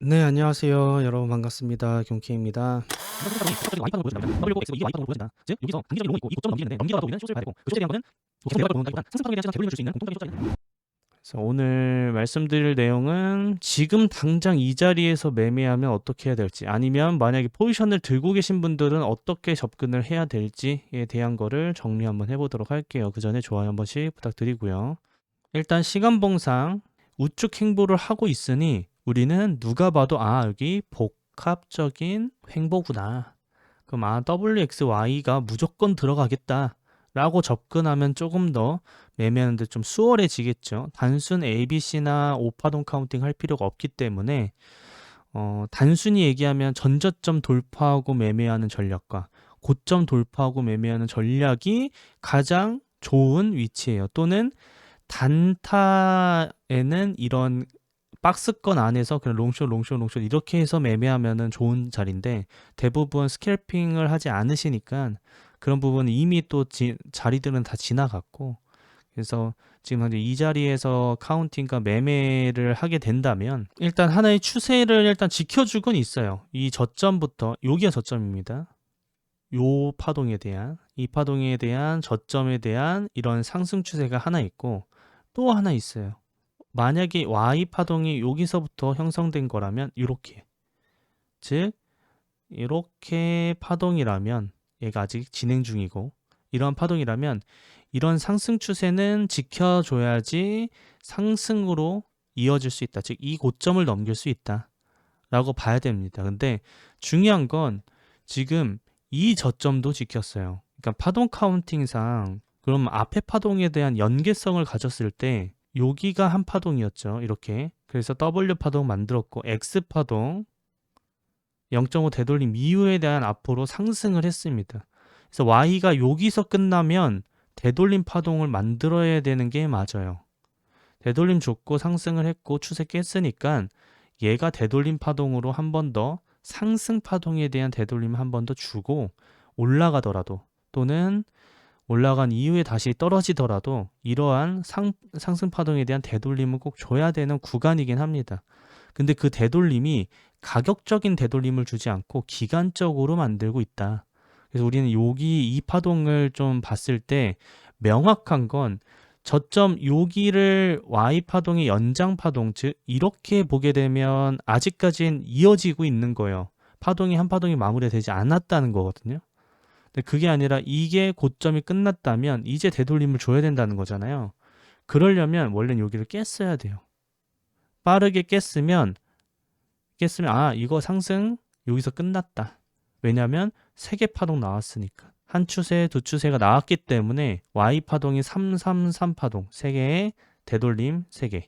네, 안녕하세요. 여러분 반갑습니다. 경케입니다. 갑자기 와이파이로 보여준다면 WX가 이게 와이파이로 보여진다. 즉 여기서 단기적인 롱이 있고 이 고점을 넘기는데 넘기더라도 우리는 숏을 봐야 되고 그 숏에 대한 거는 뭐 계속 내려갈 거보다는 상승 파동에 대한 시장 개별림을 줄 수 있는 공통적인 숏자리다. 그래서 오늘 말씀드릴 내용은 지금 당장 이 자리에서 매매하면 어떻게 해야 될지, 아니면 만약에 포지션을 들고 계신 분들은 어떻게 접근을 해야 될지에 대한 거를 정리 한번 해보도록 할게요. 그 전에 좋아요 한 번씩 부탁드리고요. 일단 시간봉상 우측 행보를 하고 있으니 우리는 누가 봐도 여기 복합적인 횡보구나. 그럼 WXY가 무조건 들어가겠다 라고 접근하면 조금 더 매매하는데 좀 수월해지겠죠. 단순 ABC나 5파동 카운팅 할 필요가 없기 때문에 단순히 얘기하면 전저점 돌파하고 매매하는 전략과 고점 돌파하고 매매하는 전략이 가장 좋은 위치예요. 또는 단타에는 이런 박스권 안에서 그냥 롱숏 이렇게 해서 매매하면은 좋은 자리인데, 대부분 스캘핑을 하지 않으시니까 그런 부분은 이미 또 자리들은 다 지나갔고, 그래서 지금 현재 이 자리에서 카운팅과 매매를 하게 된다면 일단 하나의 추세를 일단 지켜주곤 있어요. 이 저점부터, 여기가 저점입니다. 요 파동에 대한, 이 파동에 대한 저점에 대한 이런 상승 추세가 하나 있고, 또 하나 있어요. 만약에 Y 파동이 여기서부터 형성된 거라면 이렇게, 즉 이렇게 파동이라면, 얘가 아직 진행 중이고 이런 파동이라면 이런 상승 추세는 지켜줘야지 상승으로 이어질 수 있다. 즉 이 고점을 넘길 수 있다 라고 봐야 됩니다. 근데 중요한 건 지금 이 저점도 지켰어요. 그러니까 파동 카운팅상 그럼 앞에 파동에 대한 연계성을 가졌을 때 여기가 한 파동이었죠. 이렇게. 그래서 W 파동 만들었고 X 파동 0.5 되돌림 이후에 대한 앞으로 상승을 했습니다. 그래서 Y가 여기서 끝나면 되돌림 파동을 만들어야 되는 게 맞아요. 되돌림 줬고 상승을 했고 추세 깼으니까 얘가 되돌림 파동으로 한 번 더 상승 파동에 대한 되돌림 한 번 더 주고, 올라가더라도 또는 올라간 이후에 다시 떨어지더라도 이러한 상승 파동에 대한 되돌림을 꼭 줘야 되는 구간이긴 합니다. 근데 그 되돌림이 가격적인 되돌림을 주지 않고 기간적으로 만들고 있다. 그래서 우리는 여기 이 파동을 좀 봤을 때 명확한 건 저점 여기를 Y 파동의 연장 파동, 즉 이렇게 보게 되면 아직까진 이어지고 있는 거예요. 파동이 한 파동이 마무리되지 않았다는 거거든요. 근데 그게 아니라 이게 고점이 끝났다면 이제 되돌림을 줘야 된다는 거잖아요. 그러려면 원래는 여기를 깼어야 돼요. 빠르게 깼으면 이거 상승 여기서 끝났다. 왜냐면 3개 파동 나왔으니까. 한 추세, 두 추세가 나왔기 때문에 Y 파동이 333 파동, 3개의 되돌림 3개.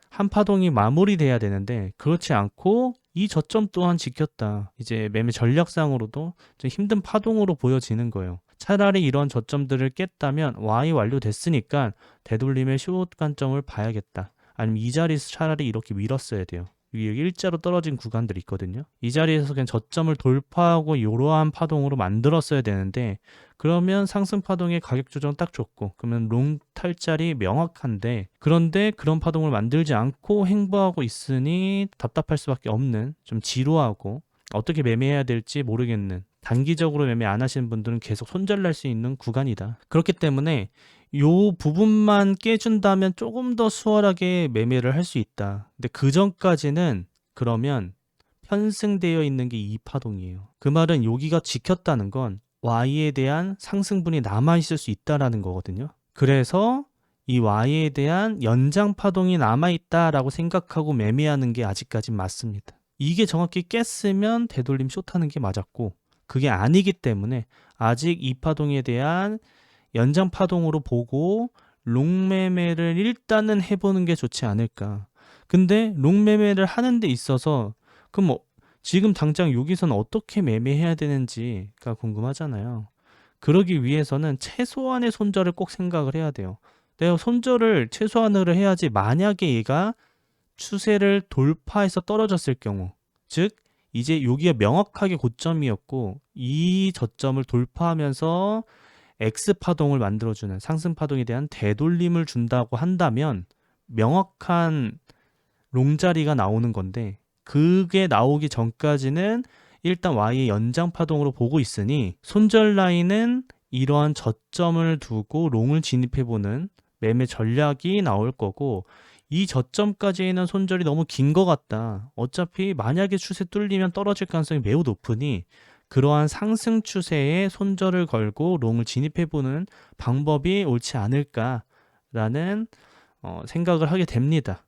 한 파동이 마무리돼야 되는데 그렇지 않고 이 저점 또한 지켰다. 이제 매매 전략상으로도 좀 힘든 파동으로 보여지는 거예요. 차라리 이런 저점들을 깼다면 Y 완료됐으니까 되돌림의 숏 관점을 봐야겠다. 아니면 이 자리에서 차라리 이렇게 밀었어야 돼요. 여기 일자로 떨어진 구간들이 있거든요. 이 자리에서 그냥 저점을 돌파하고 이러한 파동으로 만들었어야 되는데, 그러면 상승 파동의 가격 조정 딱 좋고, 그러면 롱 탈 자리 명확한데, 그런데 그런 파동을 만들지 않고 행보하고 있으니 답답할 수밖에 없는, 좀 지루하고 어떻게 매매해야 될지 모르겠는, 단기적으로 매매 안 하시는 분들은 계속 손절날 수 있는 구간이다. 그렇기 때문에 요 부분만 깨준다면 조금 더 수월하게 매매를 할 수 있다. 근데 그 전까지는 그러면 편승되어 있는 게 이 파동이에요. 그 말은 여기가 지켰다는 건 Y에 대한 상승분이 남아있을 수 있다라는 거거든요. 그래서 이 Y에 대한 연장 파동이 남아있다라고 생각하고 매매하는 게 아직까진 맞습니다. 이게 정확히 깼으면 되돌림 숏하는 게 맞았고, 그게 아니기 때문에 아직 이 파동에 대한 연장 파동으로 보고 롱매매를 일단은 해보는 게 좋지 않을까. 근데 롱매매를 하는 데 있어서 그럼 지금 당장 여기서는 어떻게 매매해야 되는지가 궁금하잖아요. 그러기 위해서는 최소한의 손절을 꼭 생각을 해야 돼요. 내가 손절을 최소한으로 해야지, 만약에 얘가 추세를 돌파해서 떨어졌을 경우, 즉 이제 여기가 명확하게 고점이었고 이 저점을 돌파하면서 X 파동을 만들어주는 상승 파동에 대한 되돌림을 준다고 한다면 명확한 롱자리가 나오는 건데, 그게 나오기 전까지는 일단 Y의 연장 파동으로 보고 있으니 손절 라인은 이러한 저점을 두고 롱을 진입해보는 매매 전략이 나올 거고, 이 저점까지는 손절이 너무 긴 것 같다. 어차피 만약에 추세 뚫리면 떨어질 가능성이 매우 높으니 그러한 상승 추세에 손절을 걸고 롱을 진입해보는 방법이 옳지 않을까라는 생각을 하게 됩니다.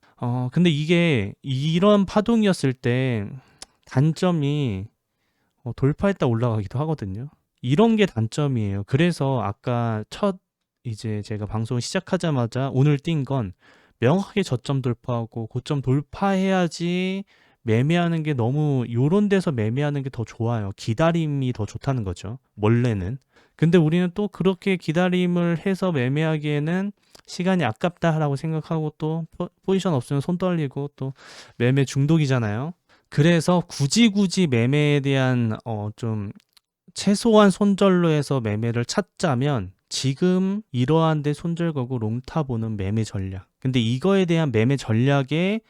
근데 이게 이런 파동이었을 때 단점이 돌파했다 올라가기도 하거든요. 이런 게 단점이에요. 그래서 아까 이제 제가 방송을 시작하자마자 오늘 띈 건 명확하게 저점 돌파하고 고점 돌파해야지 매매하는 게, 너무 요런 데서 매매하는 게 더 좋아요. 기다림이 더 좋다는 거죠, 원래는. 근데 우리는 또 그렇게 기다림을 해서 매매하기에는 시간이 아깝다라고 생각하고 또 포지션 없으면 손 떨리고 또 매매 중독이잖아요. 그래서 굳이 매매에 대한 좀 최소한 손절로 해서 매매를 찾자면 지금 이러한 데 손절 거고 롱타 보는 매매 전략. 근데 이거에 대한 매매 전략에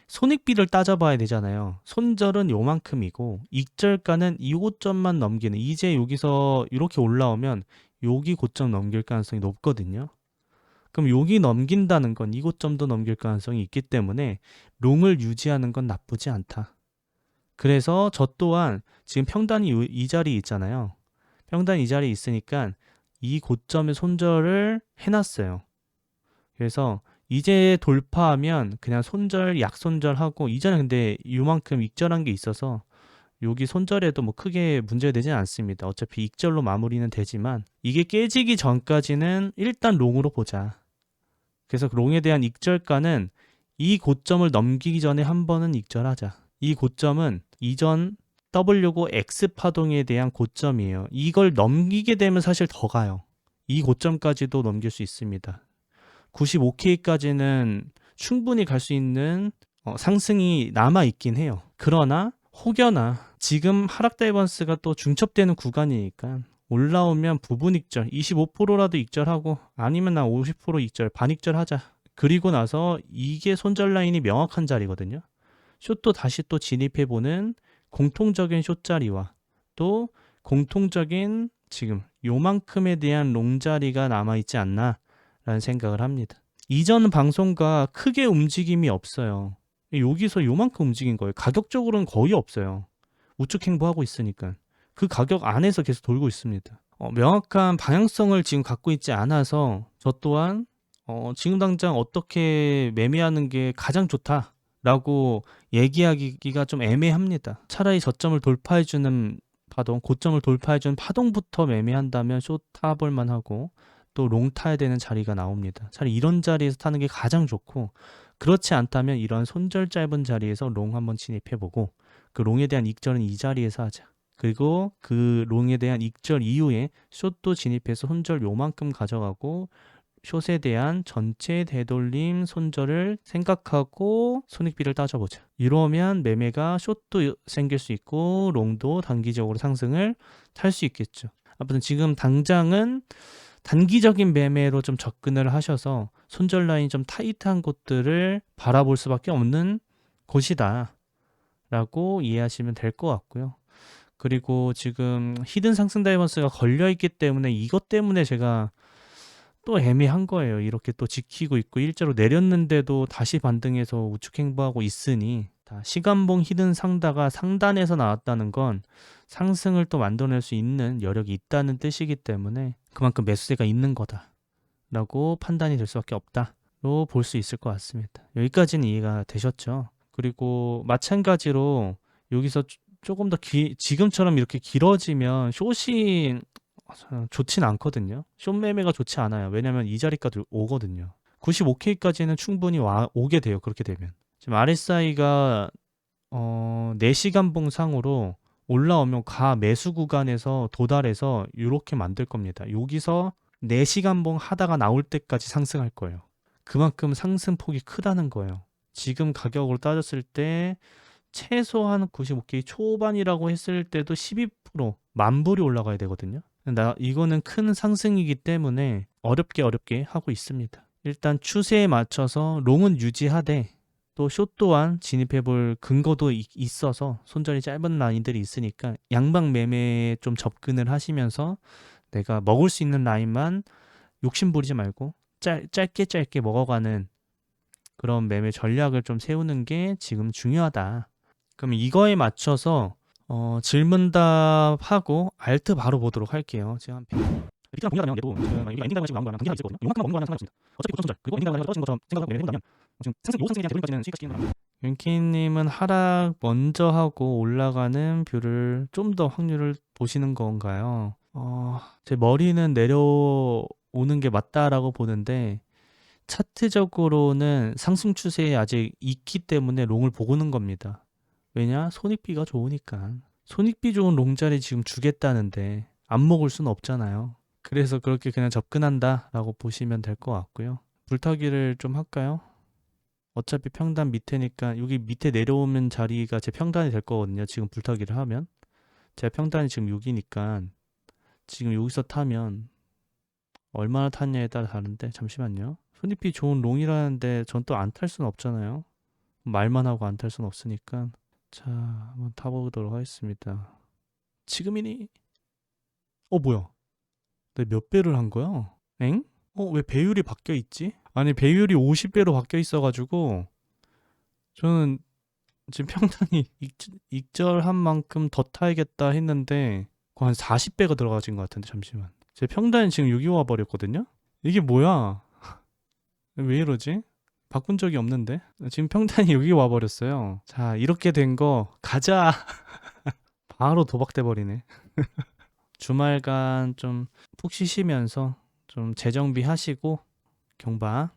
손익비를 따져봐야 되잖아요. 손절은 요만큼이고 익절가는 이 고점만 넘기는, 이제 여기서 이렇게 올라오면 여기 고점 넘길 가능성이 높거든요. 그럼 여기 넘긴다는 건 이 고점도 넘길 가능성이 있기 때문에 롱을 유지하는 건 나쁘지 않다. 그래서 저 또한 지금 평단이 이 자리에 있잖아요. 평단이 이 자리에 있으니까 이 고점의 손절을 해놨어요. 그래서 이제 돌파하면 그냥 손절, 약손절하고, 이전에 근데 이만큼 익절한 게 있어서 여기 손절에도 뭐 크게 문제가 되진 않습니다. 어차피 익절로 마무리는 되지만 이게 깨지기 전까지는 일단 롱으로 보자. 그래서 그 롱에 대한 익절가는 이 고점을 넘기기 전에 한 번은 익절하자. 이 고점은 이전 W고 X 파동에 대한 고점이에요. 이걸 넘기게 되면 사실 더 가요. 이 고점까지도 넘길 수 있습니다. 95K까지는 충분히 갈 수 있는 상승이 남아 있긴 해요. 그러나 혹여나 지금 하락 다이버스가 또 중첩되는 구간이니까 올라오면 부분 익절 25%라도 익절하고, 아니면 나 50% 익절, 반 익절 하자. 그리고 나서 이게 손절 라인이 명확한 자리거든요. 숏도 다시 또 진입해보는 공통적인 숏 자리와 또 공통적인 지금 요만큼에 대한 롱 자리가 남아있지 않나 라는 생각을 합니다. 이전 방송과 크게 움직임이 없어요. 여기서 요만큼 움직인 거예요. 가격적으로는 거의 없어요. 우측 행보하고 있으니까 그 가격 안에서 계속 돌고 있습니다. 명확한 방향성을 지금 갖고 있지 않아서 저 또한 지금 당장 어떻게 매매하는 게 가장 좋다라고 얘기하기가 좀 애매합니다. 차라리 저점을 돌파해주는 파동, 고점을 돌파해주는 파동부터 매매한다면 숏 타볼만 하고 또 롱 타야 되는 자리가 나옵니다. 차라리 이런 자리에서 타는 게 가장 좋고, 그렇지 않다면 이런 손절 짧은 자리에서 롱 한번 진입해보고 그 롱에 대한 익절은 이 자리에서 하자. 그리고 그 롱에 대한 익절 이후에 숏도 진입해서 손절 요만큼 가져가고 숏에 대한 전체 되돌림 손절을 생각하고 손익비를 따져보자. 이러면 매매가 숏도 생길 수 있고 롱도 단기적으로 상승을 탈 수 있겠죠. 아무튼 지금 당장은 단기적인 매매로 좀 접근을 하셔서 손절 라인이 좀 타이트한 곳들을 바라볼 수밖에 없는 곳이다 라고 이해하시면 될 것 같고요. 그리고 지금 히든 상승 다이버스가 걸려있기 때문에 이것 때문에 제가 또 애매한 거예요. 이렇게 또 지키고 있고 일자로 내렸는데도 다시 반등해서 우측 행보하고 있으니, 다 시간봉 히든 상다가 상단에서 나왔다는 건 상승을 또 만들어낼 수 있는 여력이 있다는 뜻이기 때문에 그만큼 매수세가 있는 거다라고 판단이 될 수밖에 없다로 볼 수 있을 것 같습니다. 여기까지는 이해가 되셨죠? 그리고 마찬가지로 여기서 조금 더 지금처럼 이렇게 길어지면 숏이 좋진 않거든요. 숏 매매가 좋지 않아요. 왜냐면 이 자리까지 오거든요. 95K까지는 충분히 오게 돼요. 그렇게 되면. 지금 RSI가 4시간 봉상으로 올라오면 매수 구간에서 도달해서 이렇게 만들 겁니다. 여기서 4시간 봉 하다가 나올 때까지 상승할 거예요. 그만큼 상승폭이 크다는 거예요. 지금 가격으로 따졌을 때 최소한 95K 초반이라고 했을 때도 12% 만불이 올라가야 되거든요. 이거는 큰 상승이기 때문에 어렵게 하고 있습니다. 일단 추세에 맞춰서 롱은 유지하되 또 숏 또한 진입해볼 근거도 있어서 손절이 짧은 라인들이 있으니까 양방 매매에 좀 접근을 하시면서 내가 먹을 수 있는 라인만 욕심 부리지 말고 짧게 먹어가는 그런 매매 전략을 좀 세우는 게 지금 중요하다. 그럼 이거에 맞춰서 질문답하고 알트 바로 보도록 할게요. 제가 한 리트랑 동일하다면 얘도 지금 우리가 엔딩 가격을 지금 나온 거랑 동일하게 있거든요. 요만큼만 먹는 거랑 상관없습니다. 어차피 고점 손절 그리고 엔딩 가격이 떨어지는 것처럼 생각하고 매매를 해본다면 지금 요 상승에 대한 대부분까지는 수익화 시키는 거라. 윤키님은 하락 먼저 하고 올라가는 뷰를 좀 더 확률을 보시는 건가요? 제 머리는 내려오는 게 맞다라고 보는데 차트적으로는 상승 추세에 아직 있기 때문에 롱을 보고는 겁니다. 왜냐? 손익비가 좋으니까. 손익비 좋은 롱자리 지금 주겠다는데 안 먹을 수는 없잖아요. 그래서 그렇게 그냥 접근한다라고 보시면 될 것 같고요. 불타기를 좀 할까요? 어차피 평단 밑에니까 여기 밑에 내려오면 자리가 제 평단이 될 거거든요. 지금 불타기를 하면. 제 평단이 지금 6이니까 지금 여기서 타면 얼마나 탔냐에 따라 다른데 잠시만요. 손익비 좋은 롱이라는데 전 또 안 탈 수는 없잖아요. 말만 하고 안 탈 수는 없으니까. 자, 한번 타보도록 하겠습니다. 지금이니? 뭐야? 내가 몇 배를 한 거야? 엥? 왜 배율이 바뀌어 있지? 아니, 배율이 50배로 바뀌어 있어가지고 저는 지금 평단이 익절한 만큼 더 타야겠다 했는데 그거 한 40배가 들어가진 것 같은데 잠시만. 제 평단이 지금 6이 와버렸거든요? 이게 뭐야? 왜 이러지? 바꾼 적이 없는데? 지금 평단이 여기 와버렸어요. 자, 이렇게 된 거 가자. 바로 도박돼 버리네. 주말간 좀 푹 쉬시면서 좀 재정비 하시고 경바